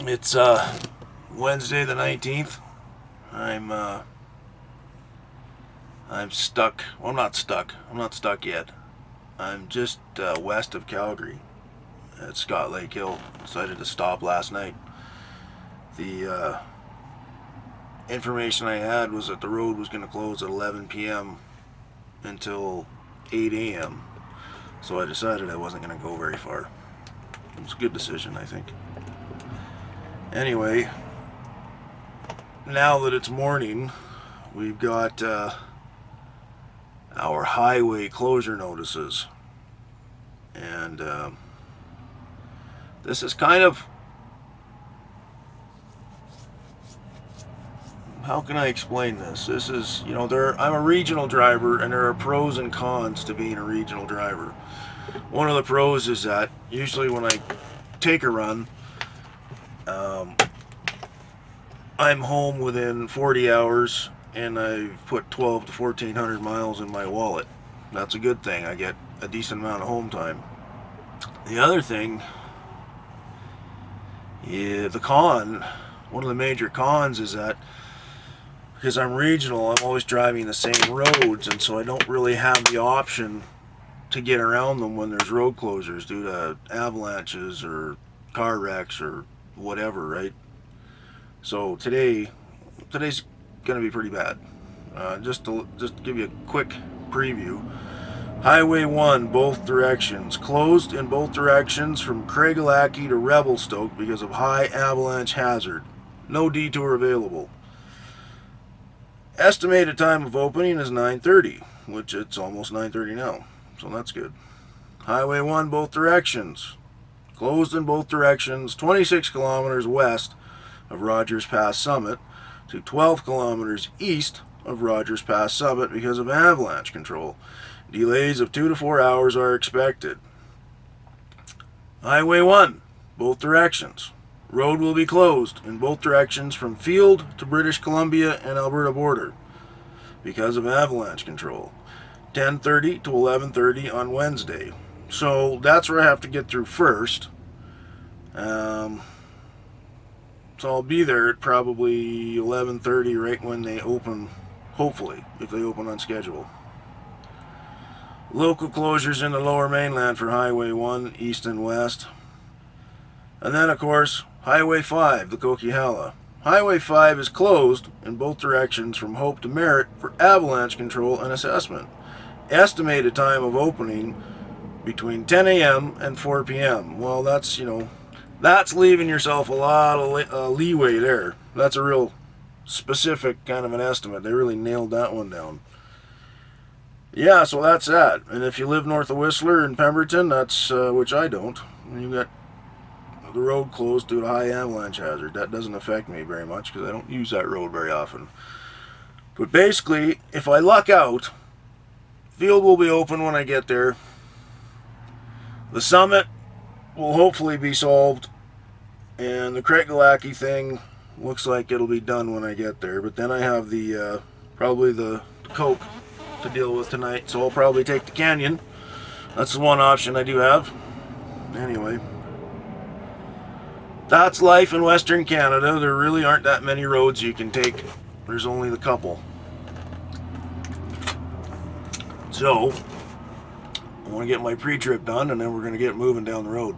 It's Wednesday the 19th. I'm I'm stuck. Well, I'm not stuck. I'm not stuck yet. I'm just west of Calgary at Scott Lake Hill. Decided to stop last night. The information I had was that the road was going to close at 11 p.m. until 8 a.m. So I decided I wasn't going to go very far. It was a good decision, I think. Anyway, now that it's morning, we've got our highway closure notices. And this is kind of, how can I explain this? This is, I'm a regional driver, and there are pros and cons to being a regional driver. One of the pros is that usually when I take a run, I'm home within 40 hours, and I've put 12 to 1400 miles in my wallet. That's a good thing. I get a decent amount of home time. The other thing, one of the major cons is that because I'm regional, I'm always driving the same roads, and so I don't really have the option to get around them when there's road closures due to avalanches or car wrecks or whatever, right? So today's going to be pretty bad. Just to give you a quick preview. Highway 1, both directions. Closed in both directions from Coquihalla to Revelstoke because of high avalanche hazard. No detour available. Estimated time of opening is 9:30, which it's almost 9:30 now, so that's good. Highway 1, both directions. Closed in both directions, 26 kilometers west of Rogers Pass Summit to 12 kilometers east of Rogers Pass Summit because of avalanche control. Delays of 2 to 4 hours are expected. Highway 1, both directions. Road will be closed in both directions from Field to British Columbia and Alberta border because of avalanche control. 10:30 to 11:30 on Wednesday. So that's where I have to get through first. So I'll be there at probably 11:30 right when they open, hopefully, if they open on schedule. Local closures in the lower mainland for Highway 1, east and west. And then, of course, Highway 5, the Coquihalla. Highway 5 is closed in both directions from Hope to Merritt for avalanche control and assessment. Estimated time of opening between 10 a.m. and 4 p.m. Well, that's leaving yourself a lot of leeway there. That's a real specific kind of an estimate. They really nailed that one down. Yeah, so that's that. And if you live north of Whistler in Pemberton, that's which I don't, you got the road closed due to high avalanche hazard. That doesn't affect me very much because I don't use that road very often. But basically, if I luck out, field will be open when I get there. The summit will hopefully be solved, and the Coquihalla thing looks like it'll be done when I get there. But then I have the probably the Coke to deal with tonight, so I'll probably take the canyon. That's the one option I do have. Anyway, that's life in Western Canada. There really aren't that many roads you can take. There's only the couple. So I want to get my pre-trip done, and then we're going to get moving down the road.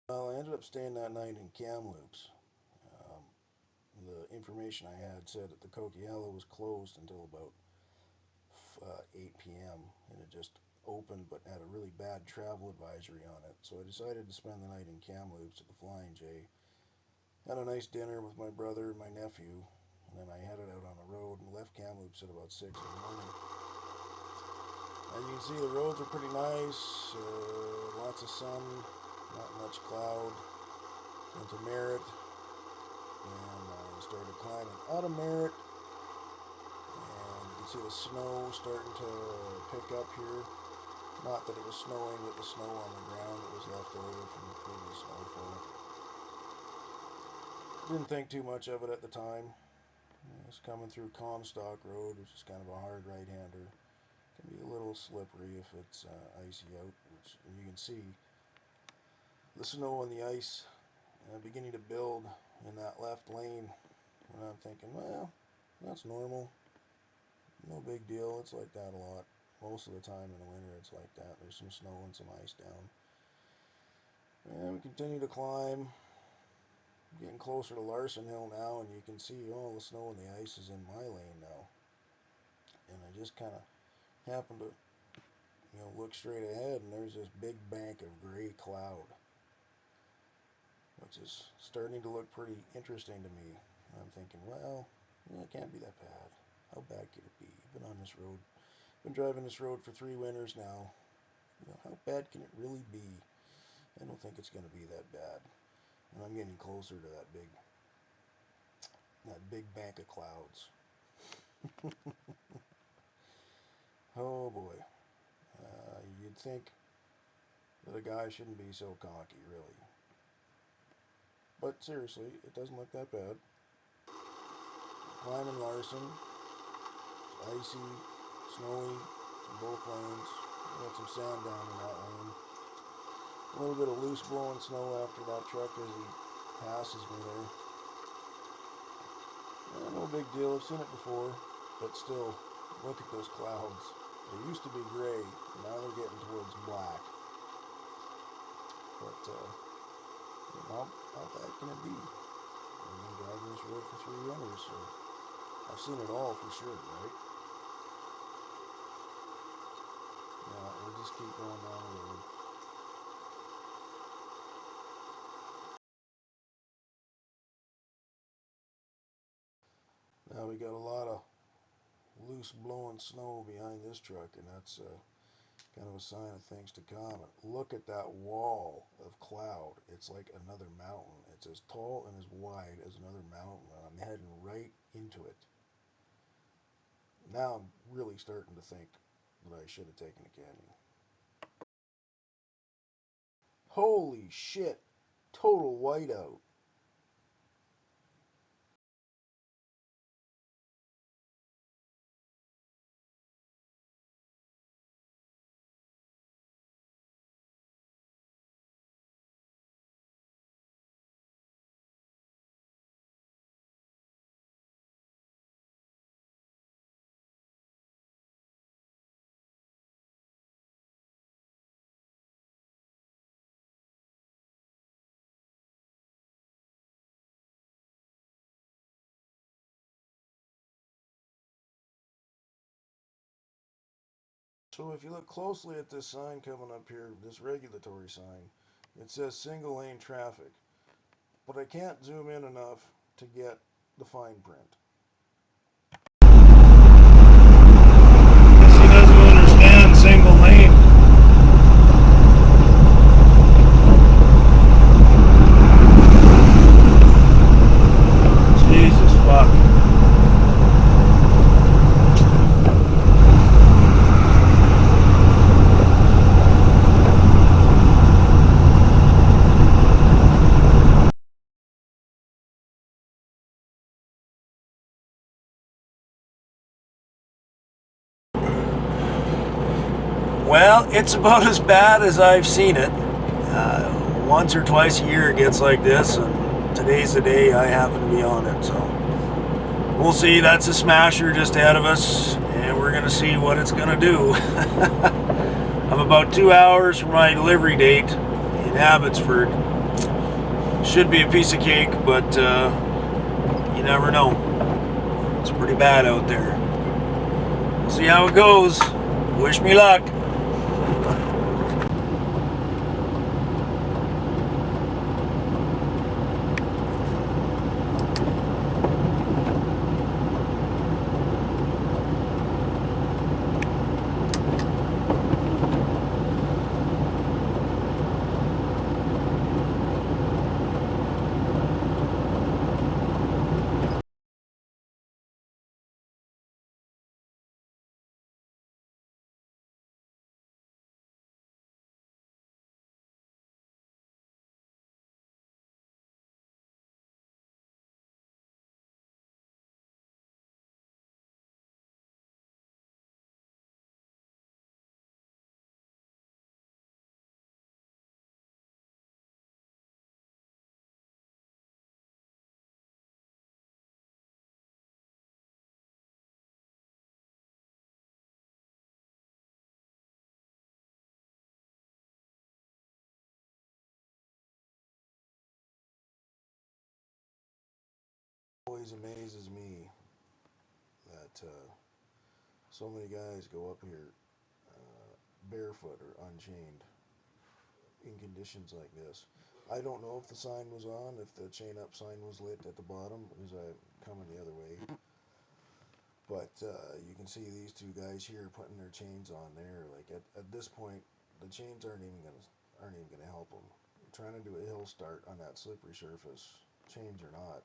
Well, I ended up staying that night in Kamloops. The information I had said that the Coquihalla was closed until about 8 p.m. and it just opened but had a really bad travel advisory on it. So I decided to spend the night in Kamloops at the Flying J. Had a nice dinner with my brother and my nephew, and then I headed out on the road and left Kamloops at about 6 in the morning. As you can see, the roads are pretty nice, lots of sun, not much cloud. Went to Merritt, and I started climbing out of Merritt, and you can see the snow starting to pick up here. Not that it was snowing with the snow on the ground, it was left over from the previous snowfall. Didn't think too much of it at the time. It was coming through Comstock Road, which is kind of a hard right-hander. Can be a little slippery if it's icy out, which you can see the snow and the ice beginning to build in that left lane. And I'm thinking, well, that's normal. No big deal. It's like that a lot. Most of the time in the winter it's like that. There's some snow and some ice down. And we continue to climb. Getting closer to Larson Hill now, and you can see all the snow and the ice is in my lane now. And I just kind of happen to, look straight ahead, and there's this big bank of gray cloud, which is starting to look pretty interesting to me. I'm thinking, well, it can't be that bad. How bad could it be? I've been on this road, been driving this road for 3 winters now. How bad can it really be? I don't think it's going to be that bad. And I'm getting closer to that big bank of clouds. Oh boy. You'd think that a guy shouldn't be so cocky, really. But seriously, it doesn't look that bad. Climbing Larson. It's icy, snowy in both lanes. Got some sand down in that lane. A little bit of loose blowing snow after that truck as he passes me there. No big deal. I've seen it before. But still, look at those clouds. They used to be gray. Now they're getting towards black. But how bad can it be? I've been driving this road for 3 winters, so I've seen it all for sure, right? Yeah, we'll just keep going down the road. Now we got a lot of loose blowing snow behind this truck, and that's kind of a sign of things to come. And look at that wall of cloud. It's like another mountain. It's as tall and as wide as another mountain, and I'm heading right into it. Now I'm really starting to think that I should have taken a canyon. Holy shit! Total whiteout. So if you look closely at this sign coming up here, this regulatory sign, it says single lane traffic. But I can't zoom in enough to get the fine print. He doesn't understand single lane. Jesus fuck. Well, it's about as bad as I've seen it. Once or twice a year it gets like this, and today's the day I happen to be on it, so we'll see. That's a smasher just ahead of us, and we're going to see what it's going to do. I'm about 2 hours from my delivery date in Abbotsford. Should be a piece of cake, but you never know. It's pretty bad out there. We'll see how it goes. Wish me luck. always amazes me that so many guys go up here barefoot or unchained in conditions like this. I don't know if the sign was on, if the chain up sign was lit at the bottom, because I'm coming the other way. But you can see these two guys here putting their chains on there. Like at this point, the chains aren't even gonna help them. Trying to do a hill start on that slippery surface, chains or not,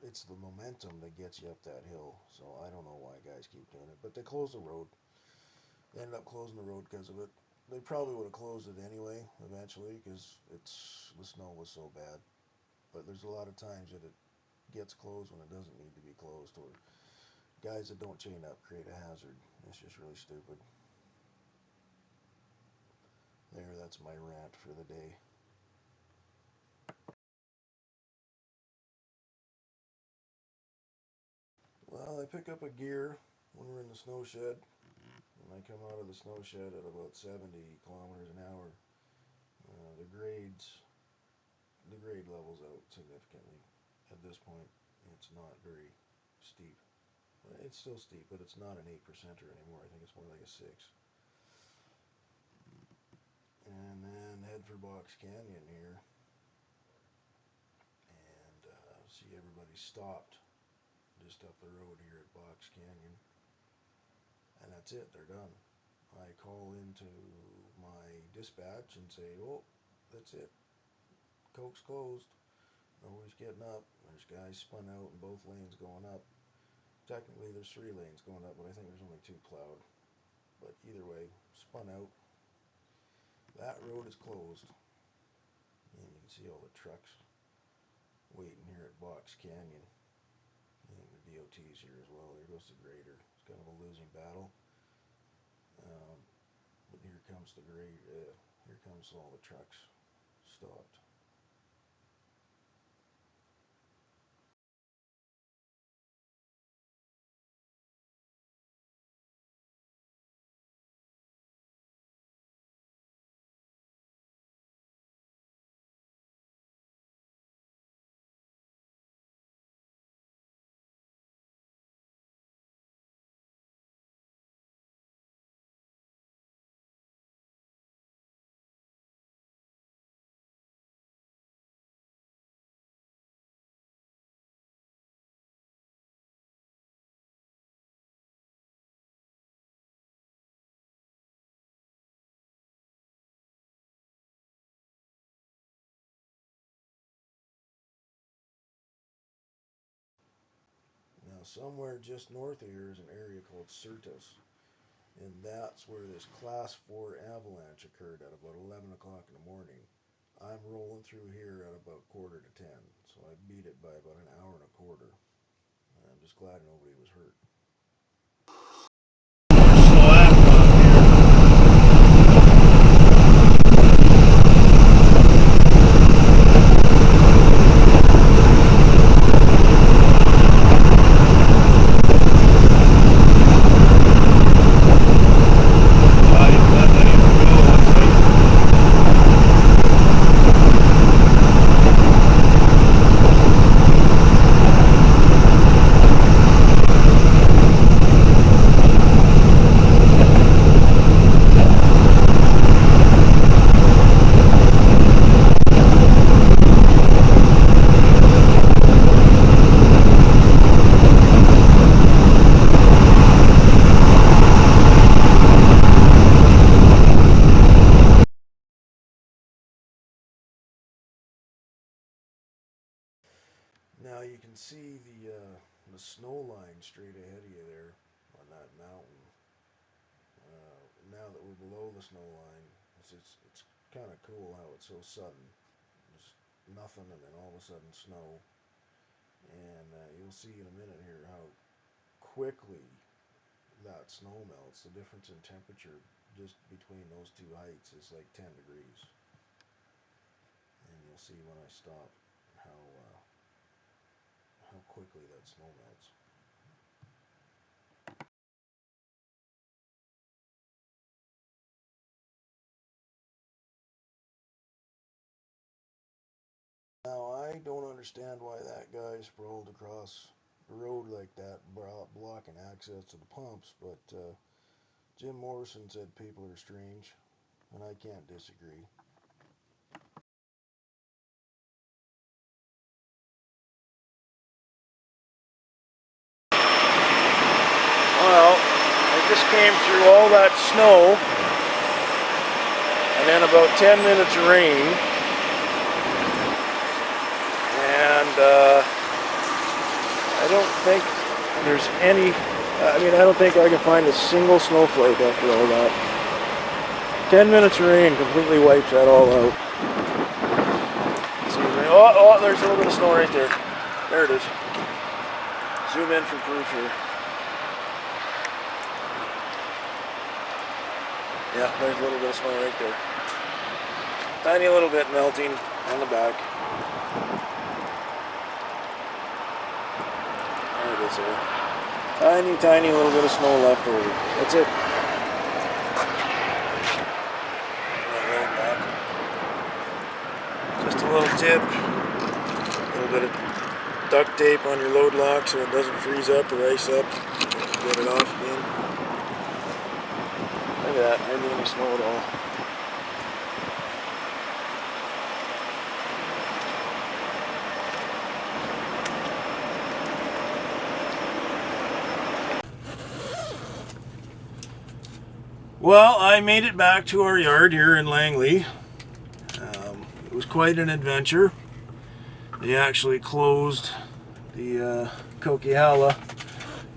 it's the momentum that gets you up that hill. So I don't know why guys keep doing it, but they closed the road. They ended up closing the road because of it. They probably would have closed it anyway, eventually, because the snow was so bad. But there's a lot of times that it gets closed when it doesn't need to be closed, or guys that don't chain up create a hazard. It's just really stupid. There, that's my rant for the day. Well, I pick up a gear when we're in the snow shed, and I come out of the snow shed at about 70 kilometers an hour. The grade levels out significantly. At this point, it's not very steep. It's still steep, but it's not an 8%er anymore. I think it's more like a 6. And then head for Box Canyon here, and see everybody stopped just up the road here at Box Canyon. And that's it, they're done. I call into my dispatch and say, oh, that's it. Coke's closed. Nobody's getting up. There's guys spun out in both lanes going up. Technically there's 3 lanes going up, but I think there's only 2 plowed. But either way, spun out. That road is closed. And you can see all the trucks waiting here at Box Canyon. I think the DOT's here as well. There goes the grader. It's kind of a losing battle. But here comes the grade. Here comes all the trucks stopped. Now somewhere just north of here is an area called Sirtis. And that's where this class 4 avalanche occurred at about 11 o'clock in the morning. I'm rolling through here at about quarter to 10, so I beat it by about an hour and a quarter. I'm just glad nobody was hurt. Now you can see the snow line straight ahead of you there on that mountain. Now that we're below the snow line, it's kind of cool how it's so sudden. Just nothing, and then all of a sudden snow. And you'll see in a minute here how quickly that snow melts. The difference in temperature just between those two heights is like 10 degrees. And you'll see when I stop how quickly that snow melts. Now, I don't understand why that guy sprawled across the road like that, blocking access to the pumps, but Jim Morrison said people are strange, and I can't disagree. Well, I just came through all that snow, and then about 10 minutes of rain, and I don't think there's any, I don't think I can find a single snowflake after all that. 10 minutes of rain completely wipes that all out. Oh, there's a little bit of snow right there. There it is. Zoom in for proof here. Yeah, there's a little bit of snow right there. Tiny little bit melting on the back. There it is there. Tiny little bit of snow left over. That's it. Just a little tip. A little bit of duct tape on your load lock so it doesn't freeze up or ice up. Get it off again. Look at that, hardly any snow at all. Well, I made it back to our yard here in Langley. It was quite an adventure. They actually closed the Coquihalla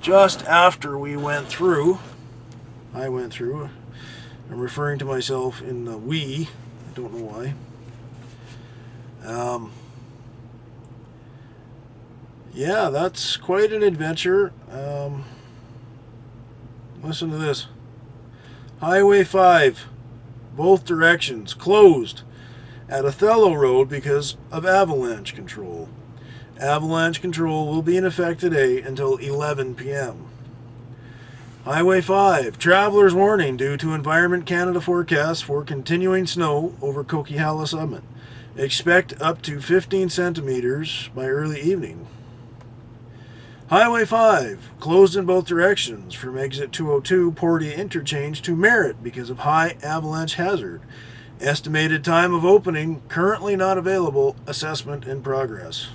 just after we went through. I went through. I'm referring to myself in the we. I don't know why. Yeah, that's quite an adventure. Listen to this. Highway 5, both directions, closed at Othello Road because of avalanche control. Avalanche control will be in effect today until 11 p.m. Highway 5, travelers warning due to Environment Canada forecast for continuing snow over Coquihalla Summit. Expect up to 15 centimeters by early evening. Highway 5, closed in both directions from exit 202 Portia Interchange to Merritt because of high avalanche hazard. Estimated time of opening currently not available. Assessment in progress.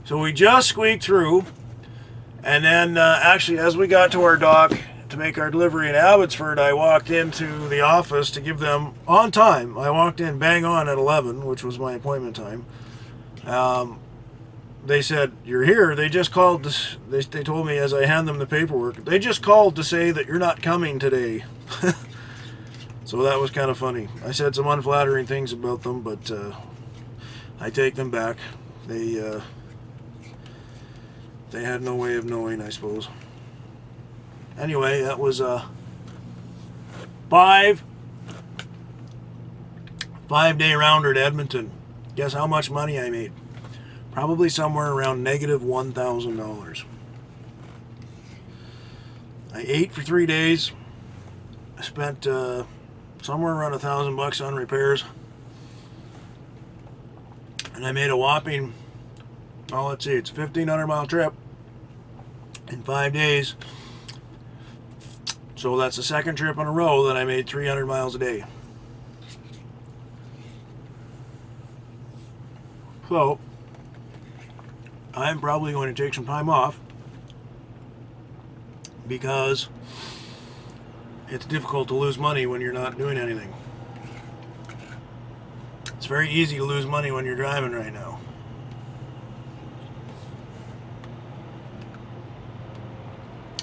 So we just squeaked through. And then, actually, as we got to our dock to make our delivery in Abbotsford, I walked into the office to give them, on time, I walked in bang on at 11, which was my appointment time. They said, "You're here." They just called, they told me as I hand them the paperwork, they just called to say that you're not coming today. So that was kind of funny. I said some unflattering things about them, but I take them back. They had no way of knowing, I suppose. Anyway, that was a five-day rounder to Edmonton. Guess how much money I made? Probably somewhere around negative $1,000. I ate for 3 days. I spent somewhere around $1,000 on repairs. And I made a whopping, well, let's see, it's a 1,500-mile trip in 5 days. So that's the second trip in a row that I made 300 miles a day. So I'm probably going to take some time off because it's difficult to lose money when you're not doing anything. It's very easy to lose money when you're driving right now.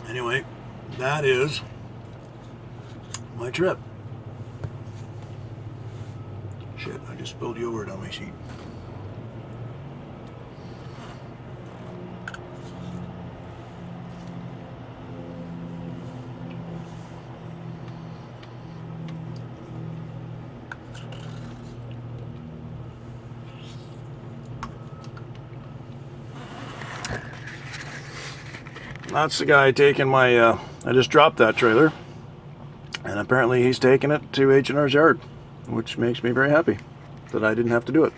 Anyway, that is my trip. Shit, I just spilled yogurt on my sheet. That's the guy taking my, I just dropped that trailer, and apparently he's taking it to H&R's yard, which makes me very happy that I didn't have to do it.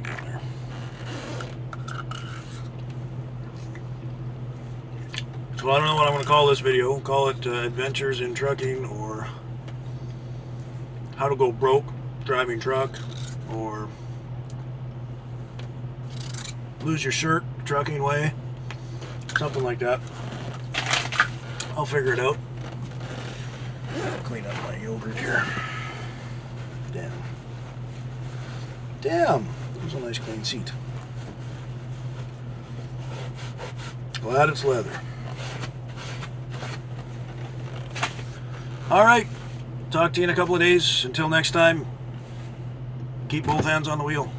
back in there. So I don't know what I'm going to call this video. We'll call it Adventures in Trucking, or How to Go Broke Driving Truck, or Lose Your Shirt Trucking Way. Something like that. I'll figure it out. Clean up my yogurt here. Damn. Damn! That was a nice clean seat. Glad it's leather. Alright. Talk to you in a couple of days. Until next time, keep both hands on the wheel.